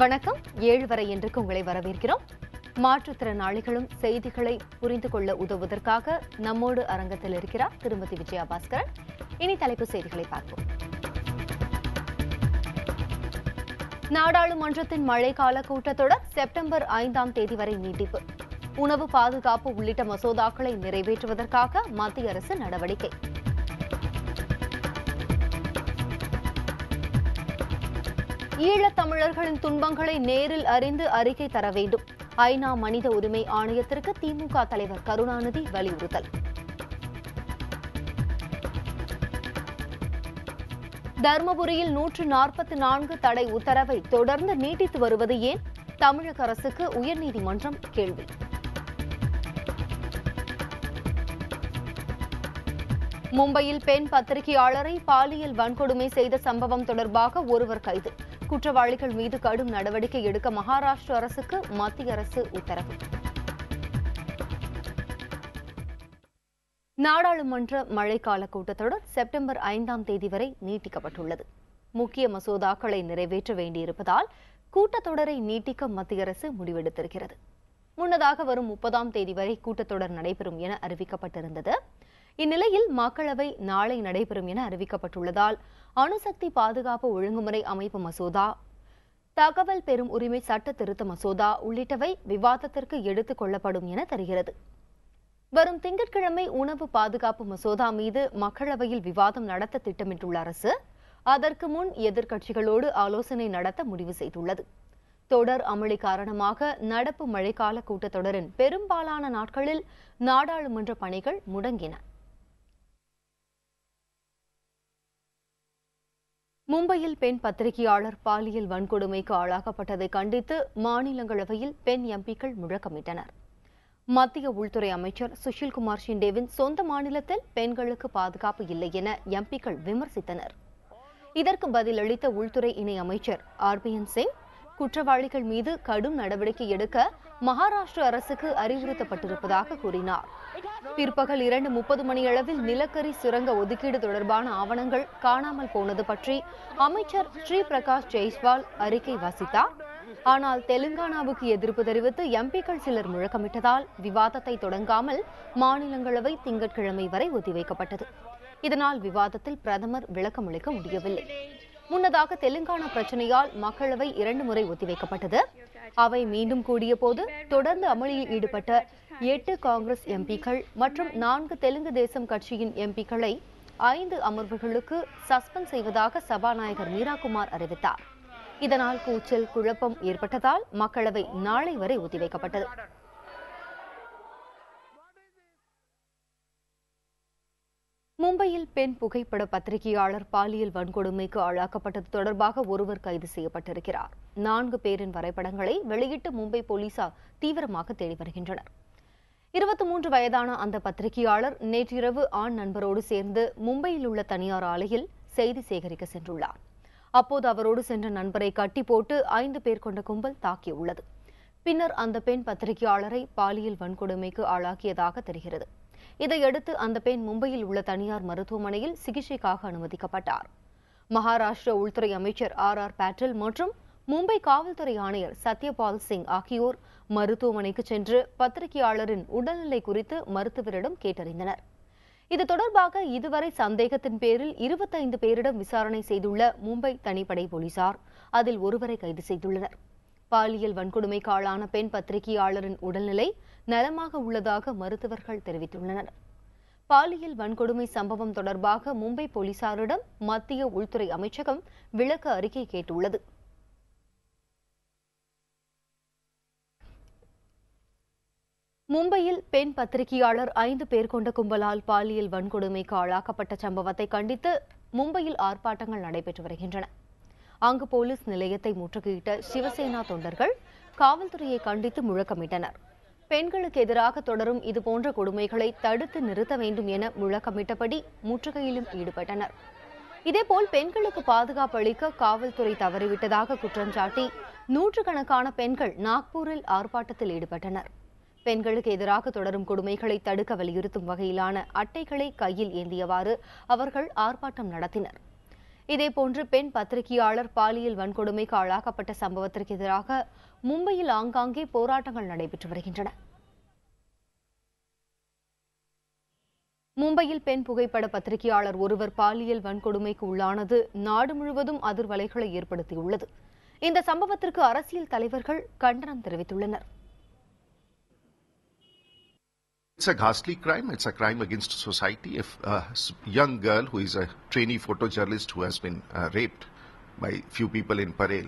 வணக்கம். 7 வரை இன்றைக்கு உங்களை வரவேற்கிறோம். மாற்றுத்திறனாளிகளும் செய்திகளை புரிந்து கொள்ள உதவுவதற்காக நம்மோடு அரங்கத்தில் இருக்கிறார் திருமதி விஜயா பாஸ்கரன். இனி தலைப்பு செய்திகளை பார்ப்போம். நாடாளுமன்றத்தின் மழைக்கால கூட்டத்தொடர் செப்டம்பர் 5ஆம் தேதி வரை நீட்டிப்பு. உணவு பாதுகாப்பு உள்ளிட்ட மசோதாக்களை நிறைவேற்றுவதற்காக மத்திய அரசு நடவடிக்கை. ஈழத் தமிழர்களின் துன்பங்களை நேரில் அறிந்து அறிக்கை தர வேண்டும். ஐநா மனித உரிமை ஆணையத்திற்கு திமுக தலைவர் கருணாநிதி வலியுறுத்தல். தருமபுரியில் 144 தடை உத்தரவை தொடர்ந்து நீட்டித்து வருவது ஏன்? தமிழக அரசுக்கு உயர்நீதிமன்றம் கேள்வி. மும்பையில் பெண் பத்திரிகையாளரை பாலியல் வன்கொடுமை செய்த சம்பவம் தொடர்பாக ஒருவர் கைது. குற்றவாளிகள் மீது கடும் நடவடிக்கை எடுக்க மகாராஷ்டிர அரசுக்கு மத்திய அரசு உத்தரவு. நாடாளுமன்ற மழைக்கால கூட்டத்தொடர் செப்டம்பர் 5ஆம் தேதி வரை நீட்டிக்கப்பட்டுள்ளது. முக்கிய மசோதாக்களை நிறைவேற்ற வேண்டியிருப்பதால் கூட்டத்தொடரை நீட்டிக்க மத்திய அரசு முடிவெடுத்திருக்கிறது. முன்னதாக வரும் 30ஆம் தேதி வரை கூட்டத்தொடர் நடைபெறும் என அறிவிக்கப்பட்டிருந்தது. இந்நிலையில் மக்களவை நாளை நடைபெறும் என அறிவிக்கப்பட்டுள்ளதால் அணுசக்தி பாதுகாப்பு ஒழுங்குமுறை அமைப்பு மசோதா, தகவல் பெறும் உரிமை சட்ட திருத்த மசோதா உள்ளிட்டவை விவாதத்திற்கு எடுத்துக் கொள்ளப்படும் என தெரிகிறது. வரும் திங்கட்கிழமை உணவு பாதுகாப்பு மசோதா மீது மக்களவையில் விவாதம் நடத்த திட்டமிட்டுள்ள அரசு அதற்கு முன் எதிர்க்கட்சிகளோடு ஆலோசனை நடத்த முடிவு செய்துள்ளது. தொடர் அமளி காரணமாக நடப்பு மழைக்கால கூட்டத்தொடரின் பெரும்பாலான நாட்களில் நாடாளுமன்ற பணிகள் முடங்கின. மும்பையில் பெண் பத்திரிகையாளர் பாலியல் வன்கொடுமைக்கு ஆளாக்கப்பட்டதை கண்டித்து மாநிலங்களவையில் பெண் எம்பிக்கள் முழக்கமிட்டனர். மத்திய உள்துறை அமைச்சர் சுஷில்குமார் ஷிண்டேவின் சொந்த மாநிலத்தில் பெண்களுக்கு பாதுகாப்பு இல்லை என எம்பிக்கள் விமர்சித்தனர். இதற்கு பதிலளித்த உள்துறை இணை அமைச்சர் ஆர்பிஎன் சிங், குற்றவாளிகள் மீது கடும் நடவடிக்கை எடுக்க மகாராஷ்டிர அரசுக்கு அறிவுறுத்தப்பட்டிருப்பதாக கூறினார். பிற்பகல் 2:30 மணியளவில் நிலக்கரி சுரங்க ஒதுக்கீடு தொடர்பான ஆவணங்கள் காணாமல் போனது பற்றி அமைச்சர் ஸ்ரீ பிரகாஷ் ஜெய்ஸ்வால் அறிக்கை வாசித்தார். ஆனால் தெலுங்கானாவுக்கு எதிர்ப்பு தெரிவித்து எம்பிக்கள் சிலர் முழக்கமிட்டதால் விவாதத்தை தொடங்காமல் மாநிலங்களவை திங்கட்கிழமை வரை ஒத்திவைக்கப்பட்டது. இதனால் விவாதத்தில் பிரதமர் விளக்கமளிக்க முடியவில்லை. முன்னதாக தெலுங்கானா பிரச்சனையால் மக்களவை 2 முறை ஒத்திவைக்கப்பட்டது. அவை மீண்டும் கூடிய போது தொடர்ந்து அமளியில் ஈடுபட்ட 8 காங்கிரஸ் எம்பிக்கள் மற்றும் 4 தெலுங்கு தேசம் கட்சியின் எம்பிக்களை 5 அமர்வுகளுக்கு சஸ்பெண்ட் செய்வதாக சபாநாயகர் மீராகுமார் அறிவித்தார். இதனால் கூச்சல் குழப்பம் ஏற்பட்டதால் மக்களவை நாளை வரை ஒத்திவைக்கப்பட்டது. மும்பையில் பெண் புகைப்பட பத்திரிகையாளர் பாலியல் வன்கொடுமைக்கு ஆளாக்கப்பட்டது தொடர்பாக ஒருவர் கைது செய்யப்பட்டிருக்கிறார். 4 பேரின் வரைபடங்களை வெளியிட்டு மும்பை போலீசார் தீவிரமாக தேடி வருகின்றனர். 23 வயதான அந்த பத்திரிகையாளர் நேற்றிரவு ஆண் நண்பரோடு சேர்ந்து மும்பையில் உள்ள தனியார் ஆலையில் செய்தி சேகரிக்க சென்றுள்ளார். அப்போது அவரோடு சென்ற நண்பரை கட்டி போட்டு 5 பேர் கொண்ட கும்பல் தாக்கியுள்ளது. பின்னர் அந்த பெண் பத்திரிகையாளரை பாலியல் வன்கொடுமைக்கு ஆளாக்கியதாக தெரிகிறது. இதையடுத்து அந்த பெண் மும்பையில் உள்ள தனியார் மருத்துவமனையில் சிகிச்சைக்காக அனுமதிக்கப்பட்டார். மகாராஷ்டிர உள்துறை அமைச்சர் ஆர் பாட்டீல் மற்றும் மும்பை காவல்துறை ஆணையர் சத்யபால் சிங் ஆகியோர் மருத்துவமனைக்கு சென்று பத்திரிகையாளரின் உடல்நிலை குறித்து மருத்துவரிடம் கேட்டறிந்தனர். இது தொடர்பாக இதுவரை சந்தேகத்தின் பேரில் 25 பேரிடம் விசாரணை செய்துள்ள மும்பை தனிப்படை போலீசார் அதில் ஒருவரை கைது செய்துள்ளனர். பாலியல் வன்கொடுமைக்கு ஆளான பெண் பத்திரிகையாளரின் உடல்நிலை நலமாக உள்ளதாக மருத்துவர்கள் தெரிவித்துள்ளனர். பாலியல் வன்கொடுமை சம்பவம் தொடர்பாக மும்பை போலீசாரிடம் மத்திய உள்துறை அமைச்சகம் விளக்க அறிக்கை கேட்டுள்ளது. மும்பையில் பெண் பத்திரிகையாளர் 5 பேர் கொண்ட கும்பலால் பாலியல் வன்கொடுமைக்கு ஆளாக்கப்பட்ட சம்பவத்தை கண்டித்து மும்பையில் ஆர்ப்பாட்டங்கள் நடைபெற்று வருகின்றன. அங்கு போலீஸ் நிலையத்தை முற்றுகையிட்ட சிவசேனா தொண்டர்கள் காவல்துறையை கண்டித்து முழக்கமிட்டனர். பெண்களுக்கு எதிராக தொடரும் இதுபோன்ற கொடுமைகளை தடுத்து நிறுத்த வேண்டும் என முழக்கமிட்டபடி முற்றுகையிலும் ஈடுபட்டனர். இதேபோல் பெண்களுக்கு பாதுகாப்பு அளிக்க காவல்துறை தவறிவிட்டதாக குற்றம் சாட்டி நூற்றுக்கணக்கான பெண்கள் நாக்பூரில் ஆர்ப்பாட்டத்தில் ஈடுபட்டனர். பெண்களுக்கு எதிராக தொடரும் கொடுமைகளை தடுக்க வலியுறுத்தும் வகையிலான அட்டைகளை கையில் ஏந்தியவாறு அவர்கள் ஆர்ப்பாட்டம் நடத்தினர். இதேபோன்று பெண் பத்திரிகையாளர் பாலியல் வன்கொடுமைக்கு ஆளாக்கப்பட்ட சம்பவத்திற்கு எதிராக மும்பையில் ஆங்காங்கே போராட்டங்கள் நடைபெற்று வருகின்றன. மும்பையில் பெண் புகைப்பட பத்திரிகையாளர் ஒருவர் பாலியல் வன்கொடுமைக்கு உள்ளானது நாடு முழுவதும் அதிர்வலைகளை ஏற்படுத்தியுள்ளது. இந்த சம்பவத்திற்கு அரசியல் தலைவர்கள் கண்டனம் தெரிவித்துள்ளனர். It's a ghastly crime. It's a crime against society. If a young girl who is a trainee photojournalist who has been raped by few people in Parel,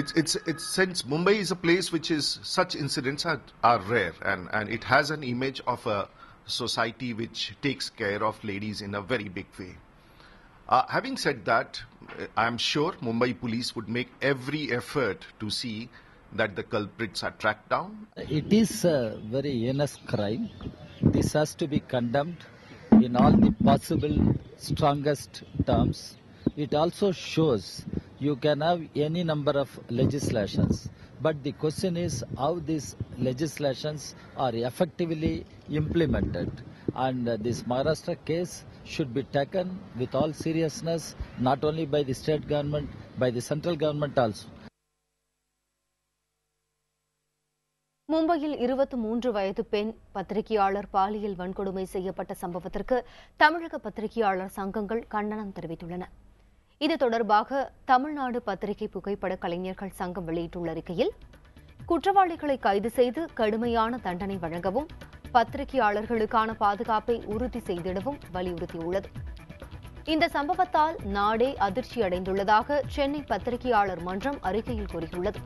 it's since Mumbai is a place which is such incidents are rare, and it has an image of a society which takes care of ladies in a very big way. Having said that, I am sure Mumbai police would make every effort to see that the culprits are tracked down. It is a very heinous crime. This has to be condemned in all the possible strongest terms. It also shows you can have any number of legislations, but the question is how these legislations are effectively implemented. And this Maharashtra case should be taken with all seriousness, not only by the state government, by the central government also. மும்பையில் 23 வயது பெண் பத்திரிகையாளர் பாலியல் வன்கொடுமை செய்யப்பட்ட சம்பவத்திற்கு தமிழக பத்திரிகையாளர் சங்கங்கள் கண்டனம் தெரிவித்துள்ளன. இது தொடர்பாக தமிழ்நாடு பத்திரிகை புகைப்பட கலைஞர்கள் சங்கம் வெளியிட்டுள்ள அறிக்கையில், குற்றவாளிகளை கைது செய்து கடுமையான தண்டனை வழங்கவும் பத்திரிகையாளர்களுக்கான பாதுகாப்பை உறுதி செய்திடவும் வலியுறுத்தியுள்ளது. இந்த சம்பவத்தால் நாடே அதிர்ச்சி அடைந்துள்ளதாக சென்னை பத்திரிகையாளர் மன்றம் அறிக்கையில் கூறியுள்ளது.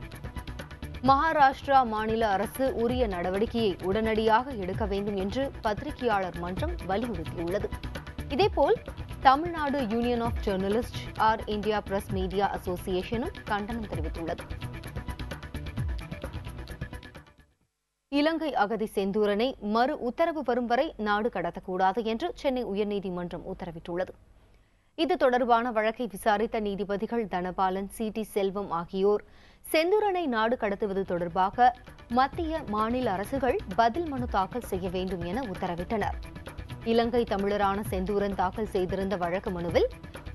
மகாராஷ்டிரா மாநில அரசு உரிய நடவடிக்கையை உடனடியாக எடுக்க வேண்டும் என்று பத்திரிகையாளர் மன்றம் வலியுறுத்தியுள்ளது. இதேபோல் Tamil Nadu union of journalist or India press media அசோசியேஷனும் கண்டனம் தெரிவித்துள்ளது. இலங்கை அகதி செந்தூரனை மறு உத்தரவு வரும் வரை நாடு கடத்தக்கூடாது என்று சென்னை உயர்நீதிமன்றம் உத்தரவிட்டுள்ளது. இது தொடர்பான வழக்கை விசாரித்த நீதிபதிகள் தனபாலன், சி.டி. செல்வம் ஆகியோர் செந்தூரனை நாடு கடத்துவது தொடர்பாக மத்திய, மாநில அரசுகள் பதில் மனு தாக்கல் செய்ய வேண்டும் என உத்தரவிட்டனர். இலங்கை தமிழரான செந்தூரன் தாக்கல் செய்திருந்த வழக்கு மனுவில்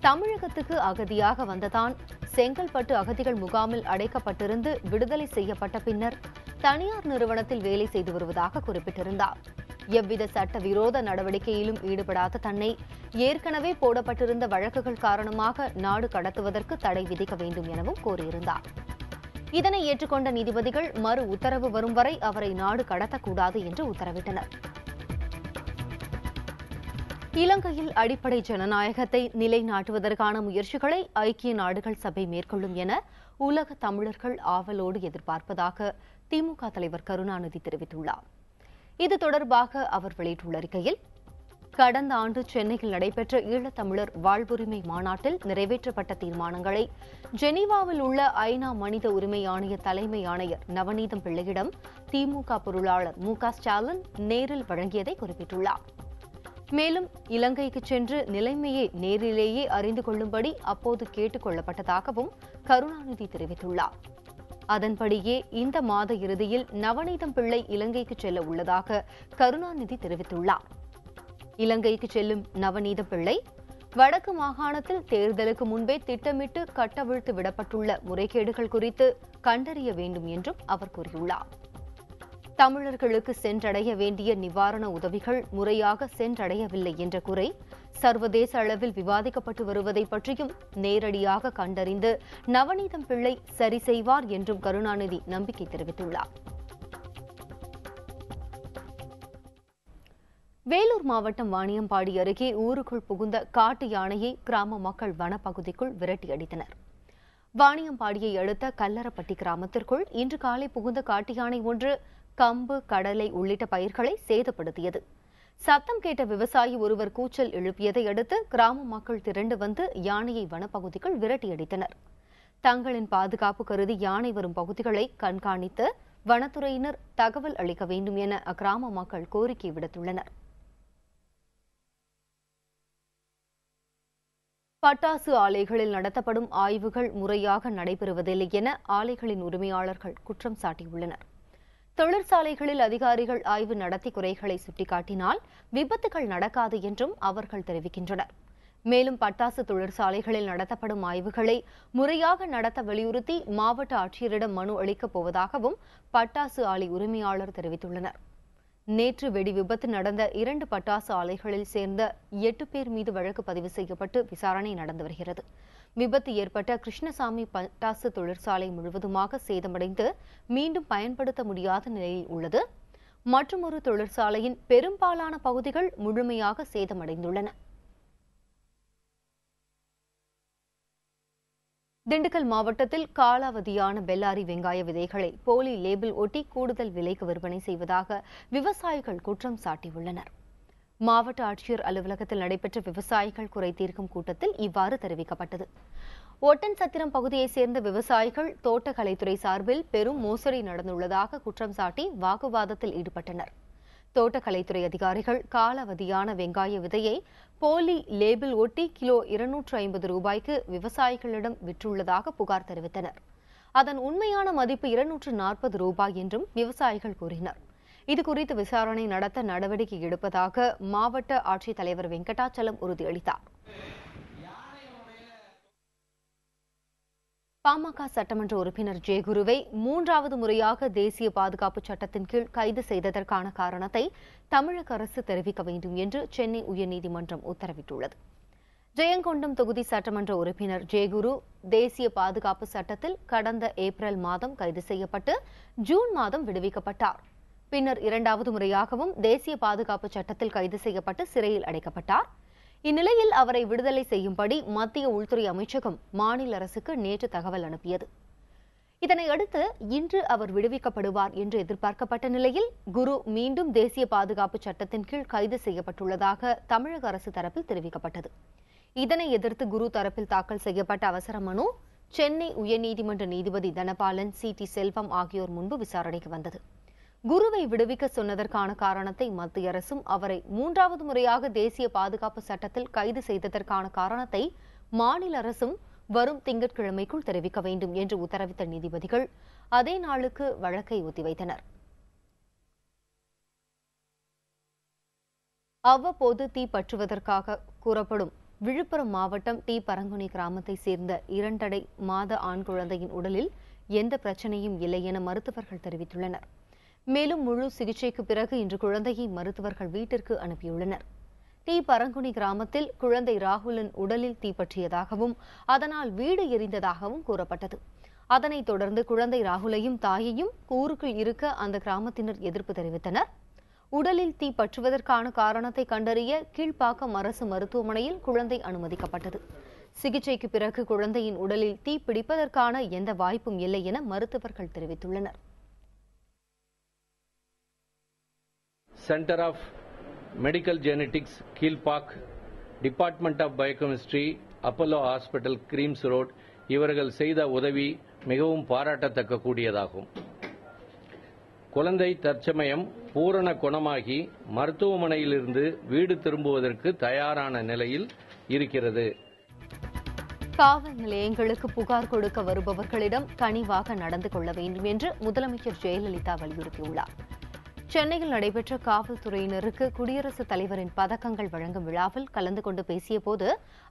தமிழகத்துக்கு அகதியாக வந்ததான் செங்கல்பட்டு அகதிகள் முகாமில் அடைக்கப்பட்டிருந்து விடுதலை செய்யப்பட்ட பின்னர் தனியார் நிறுவனத்தில் வேலை செய்து வருவதாக குறிப்பிட்டிருந்தார். எவ்வித சட்டவிரோத நடவடிக்கையிலும் ஈடுபடாத தன்னை ஏற்கனவே போடப்பட்டிருந்த வழக்குகள் காரணமாக நாடு கடத்துவதற்கு தடை விதிக்க வேண்டும் எனவும் கோரியிருந்தார். இதனை ஏற்றுக்கொண்ட நீதிபதிகள் மறு உத்தரவு வரும் வரை அவரை நாடு கடத்தக்கூடாது என்று உத்தரவிட்டனர். இலங்கையில் அடிப்படை ஜனநாயகத்தை நிலைநாட்டுவதற்கான முயற்சிகளை ஐக்கிய நாடுகள் சபை மேற்கொள்ளும் என உலக தமிழர்கள் ஆவலோடு எதிர்பார்ப்பதாக திமுக தலைவர் கருணாநிதி தெரிவித்துள்ளார். இது தொடர்பாக அவர் வெளியிட்டுள்ள அறிக்கையில், கடந்த ஆண்டு சென்னையில் நடைபெற்ற ஈழத்தமிழர் வாழ்வுரிமை மாநாட்டில் நிறைவேற்றப்பட்ட தீர்மானங்களை ஜெனீவாவில் உள்ள ஐநா மனித உரிமை ஆணைய தலைமை ஆணையர் நவநீதம் பிள்ளையிடம் திமுக பொருளாளர் மு.க. ஸ்டாலின் நேரில் வழங்கியதை குறிப்பிட்டுள்ளார். மேலும் இலங்கைக்கு சென்று நிலைமையை நேரிலேயே அறிந்து கொள்ளும்படி அப்போது கேட்டுக் கொள்ளப்பட்டதாகவும் கருணாநிதி தெரிவித்துள்ளார். அதன்படியே இந்த மாத இறுதியில் நவநீதம் பிள்ளை இலங்கைக்கு செல்ல உள்ளதாக கருணாநிதி தெரிவித்துள்ளார். இலங்கைக்கு செல்லும் நவநீதம் பிள்ளை வடக்கு மாகாணத்தில் தேர்தலுக்கு முன்பே திட்டமிட்டு கட்டவிழ்த்து விடப்பட்டுள்ள முறைகேடுகள் குறித்து கண்டறிய வேண்டும் என்றும் அவர் கூறியுள்ளார். தமிழர்களுக்கு சென்றடைய வேண்டிய நிவாரண உதவிகள் முறையாக சென்றடையவில்லை என்ற குறை சர்வதேச அளவில் விவாதிக்கப்பட்டு வருவதை பற்றியும் நேரடியாக கண்டறிந்து நவநீதம் பிள்ளை சரி செய்வார் என்றும் கருணாநிதி நம்பிக்கை தெரிவித்துள்ளார். வேலூர் மாவட்டம் வாணியம்பாடி அருகே ஊருக்குள் புகுந்த காட்டு யானையை கிராம மக்கள் வனப்பகுதிக்குள் விரட்டியடித்தனர். வாணியம்பாடியை அடுத்த கல்லரப்பட்டி கிராமத்திற்குள் இன்று காலை புகுந்த காட்டு யானை ஒன்று கம்பு, கடலை உள்ளிட்ட பயிர்களை சேதப்படுத்தியது. சத்தம் கேட்ட விவசாயி ஒருவர் கூச்சல் எழுப்பியதை அடுத்து கிராம மக்கள் திரண்டு வந்து யானையை வனப்பகுதிக்குள் விரட்டியடித்தனர். தங்களின் பாதுகாப்பு கருதி யானை வரும் பகுதிகளை கண்காணித்து வனத்துறையினர் தகவல் அளிக்க வேண்டும் என அக்கிராம மக்கள் கோரிக்கை விடுத்துள்ளனர். பட்டாசு ஆலைகளில் நடத்தப்படும் ஆய்வுகள் முறையாக நடைபெறுவதில்லை என ஆலைகளின் உரிமையாளர்கள் குற்றம் சாட்டியுள்ளனர். தொழிற்சாலைகளில் அதிகாரிகள் ஆய்வு நடத்தி குறைகளை சுட்டிக்காட்டினால் விபத்துகள் நடக்காது என்றும் அவர்கள் தெரிவிக்கின்றனர். மேலும் பட்டாசு தொழிற்சாலைகளில் நடத்தப்படும் ஆய்வுகளை முறையாக நடத்த வலியுறுத்தி மாவட்ட ஆட்சியரிடம் மனு அளிக்கப் போவதாகவும் பட்டாசு ஆலை உரிமையாளர் தெரிவித்துள்ளனர். நேற்று வெடி விபத்து நடந்த 2 பட்டாசு ஆலைகளில் சேர்ந்த 8 பேர் மீது வழக்கு பதிவு செய்யப்பட்டு விசாரணை நடந்து வருகிறது. விபத்து ஏற்பட்ட கிருஷ்ணசாமி பட்டாசு தொழிற்சாலை முழுவதுமாக சேதமடைந்து மீண்டும் பயன்படுத்த முடியாத நிலையில் உள்ளது. மற்றொரு தொழிற்சாலையின் பெரும்பாலான பகுதிகள் முழுமையாக சேதமடைந்துள்ளன. திண்டுக்கல் மாவட்டத்தில் காலாவதியான பெல்லாரி வெங்காய விதைகளை போலி லேபிள் ஒட்டி கூடுதல் விலைக்கு விற்பனை செய்வதாக விவசாயிகள் குற்றம் சாட்டியுள்ளனர். மாவட்ட ஆட்சியர் அலுவலகத்தில் நடைபெற்ற விவசாயிகள் குறை தீர்க்கும் கூட்டத்தில் இவ்வாறு தெரிவிக்கப்பட்டது. ஒட்டன்சத்திரம் பகுதியைச் சேர்ந்த விவசாயிகள் தோட்டக்கலைத்துறை சார்பில் பெரும் மோசடி நடந்துள்ளதாக குற்றம் சாட்டி வாக்குவாதத்தில் ஈடுபட்டனர். தோட்டக்கலைத்துறை அதிகாரிகள் காலாவதியான வெங்காய விதையை போலி லேபிள் ஒட்டி கிலோ 250 ரூபாய்க்கு விவசாயிகளிடம் விற்றுள்ளதாக புகார் தெரிவித்தனர். அதன் உண்மையான மதிப்பு 240 ரூபாய் என்றும் விவசாயிகள் கூறினர். இதுகுறித்து விசாரணை நடத்த நடவடிக்கை எடுப்பதாக மாவட்ட ஆட்சித்தலைவர் வெங்கடாச்சலம் உறுதியளித்தார். பாமக சட்டமன்ற உறுப்பினர் ஜெயகுருவை 3வது முறையாக தேசிய பாதுகாப்பு சட்டத்தின் கீழ் கைது செய்ததற்கான காரணத்தை தமிழக அரசு தெரிவிக்க வேண்டும் என்று சென்னை உயர்நீதிமன்றம் உத்தரவிட்டுள்ளது. ஜெயங்கொண்டம் தொகுதி சட்டமன்ற உறுப்பினர் ஜெயகுரு தேசிய பாதுகாப்பு சட்டத்தில் கடந்த ஏப்ரல் மாதம் கைது செய்யப்பட்டு ஜூன் மாதம் விடுவிக்கப்பட்டார். பின்னர் 2வது முறையாகவும் தேசிய பாதுகாப்பு சட்டத்தில் கைது செய்யப்பட்டு சிறையில் அடைக்கப்பட்டார். இந்நிலையில் அவரை விடுதலை செய்யும்படி மத்திய உள்துறை அமைச்சகம் மாநில அரசுக்கு நேற்று தகவல் அனுப்பியது. இதனையடுத்து இன்று அவர் விடுவிக்கப்படுவார் என்று எதிர்பார்க்கப்பட்ட நிலையில் குரு மீண்டும் தேசிய பாதுகாப்பு சட்டத்தின் கீழ் கைது செய்யப்பட்டுள்ளதாக தமிழக அரசு தரப்பில் தெரிவிக்கப்பட்டது. இதனை எதிர்த்து குரு தரப்பில் தாக்கல் செய்யப்பட்ட அவசர மனு சென்னை உயர்நீதிமன்ற நீதிபதி தனபாலன், சி.டி. செல்வம் ஆகியோர் முன்பு விசாரணைக்கு வந்தது. குருவை விடுவிக்க சொன்னதற்கான காரணத்தை மத்திய அரசும் அவரை 3வது முறையாக தேசிய பாதுகாப்பு சட்டத்தில் கைது செய்ததற்கான காரணத்தை மாநில அரசும் வரும் திங்கட்கிழமைக்குள் தெரிவிக்க வேண்டும் என்று உத்தரவிட்ட நீதிபதிகள் அதே நாளுக்கு வழக்கை ஒத்திவைத்தனர். அவ்வப்போது தீ பற்றுவதற்காக கூறப்படும் விழுப்புரம் மாவட்டம் டி. பரங்குனி கிராமத்தை சேர்ந்த 2.5 மாத ஆண் குழந்தையின் உடலில் எந்த பிரச்சனையும் இல்லை என மருத்துவர்கள் தெரிவித்துள்ளனர். மேலும் முழு சிகிச்சைக்கு பிறகு இன்று குழந்தையை மருத்துவர்கள் வீட்டிற்கு அனுப்பியுள்ளனர். டி. பரங்குனி கிராமத்தில் குழந்தை ராகுலின் உடலில் தீப்பற்றியதாகவும் அதனால் வீடு எரிந்ததாகவும் கூறப்பட்டது. அதனைத் தொடர்ந்து குழந்தை ராகுலையும் தாயையும் ஊருக்குள் இருக்க அந்த கிராமத்தினர் எதிர்ப்பு தெரிவித்தனர். உடலில் தீ பற்றுவதற்கான காரணத்தை கண்டறிய கீழ்ப்பாக்கம் அரசு மருத்துவமனையில் குழந்தை அனுமதிக்கப்பட்டது. சிகிச்சைக்கு பிறகு குழந்தையின் உடலில் தீ பிடிப்பதற்கான எந்த வாய்ப்பும் இல்லை என மருத்துவர்கள் தெரிவித்துள்ளனர். Center of Medical Genetics, Kilpak, Department of Biochemistry, Apollo Hospital, Creams Road இவர்கள் செய்த உதவி மிகவும் பாராட்டத்தக்க கூடியதாகும். குழந்தை தற்சமயம் பூரண குணமாகி மருத்துவமனையிலிருந்து வீடு திரும்புவதற்கு தயாரான நிலையில் இருக்கிறது. காவல் நிலையங்களுக்கு புகார் கொடுக்க வருபவர்களிடம் கனிவாக நடந்து கொள்ள வேண்டும் என்று முதலமைச்சர் ஜெயலலிதா வலியுறுத்தியுள்ளார். சென்னையில் நடைபெற்ற காவல்துறையினருக்கு குடியரசுத் தலைவரின் பதக்கங்கள் வழங்கும் விழாவில் கலந்து கொண்டு பேசியபோது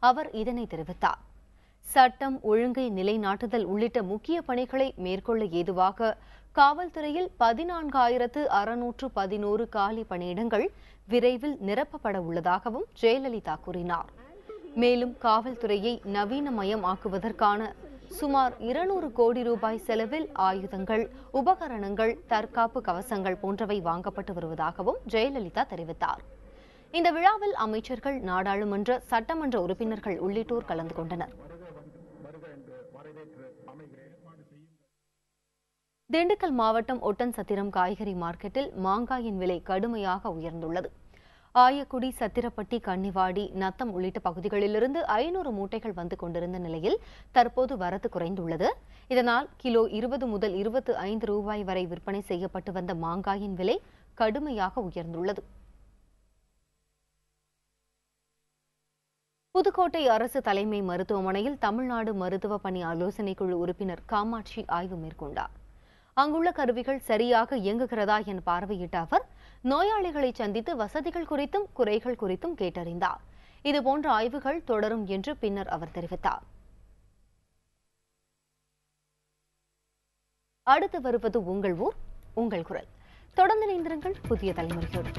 அவர் இதனை தெரிவித்தார். சட்டம் ஒழுங்கை நிலைநாட்டுதல் உள்ளிட்ட முக்கிய பணிகளை மேற்கொள்ள ஏதுவாக காவல்துறையில் 14,611 காலி பணியிடங்கள் விரைவில் நிரப்பப்பட உள்ளதாகவும் ஜெயலலிதா கூறினார். மேலும் காவல்துறையை நவீனமயம் ஆக்குவதற்கான சுமார் 200 கோடி ரூபாய் செலவில் ஆயுதங்கள், உபகரணங்கள், தற்காப்பு கவசங்கள் போன்றவை வாங்கப்பட்டு வருவதாகவும் ஜெயலலிதா தெரிவித்தார். இந்த விழாவில் அமைச்சர்கள், நாடாளுமன்ற, சட்டமன்ற உறுப்பினர்கள் உள்ளிட்டோர் கலந்து கொண்டனர். திண்டுக்கல் மாவட்டம் ஒட்டன்சத்திரம் காய்கறி மார்க்கெட்டில் மாங்காயின் விலை கடுமையாக உயர்ந்துள்ளது. ஆயக்குடி, சத்திரப்பட்டி, கன்னிவாடி, நத்தம் உள்ளிட்ட பகுதிகளிலிருந்து 500 மூட்டைகள் வந்து கொண்டிருந்த நிலையில் தற்போது வரத்து குறைந்துள்ளது. இதனால் கிலோ 20 முதல் 25 ரூபாய் வரை விற்பனை செய்யப்பட்டு வந்த மாங்காயின் விலை கடுமையாக உயர்ந்துள்ளது. புதுக்கோட்டை அரசு தலைமை மருத்துவமனையில் தமிழ்நாடு மருத்துவ பணி ஆலோசனைக் குழு உறுப்பினர் காமாட்சி ஆய்வு மேற்கொண்டார். அங்குள்ள கருவிகள் சரியாக இயங்குகிறதா என பார்வையிட்ட அவர் நோயாளிகளை சந்தித்து வசதிகள் குறித்தும் குறைகள் குறித்தும் கேட்டறிந்தார். இதுபோன்ற ஆய்வுகள் தொடரும் என்று பின்னர் அவர் தெரிவித்தார். அடுத்து வருவது உங்கள் ஊர் உங்கள் குரல். தொடர்ந்து இணைந்திருங்கள் புதிய தலைமுறையோடு.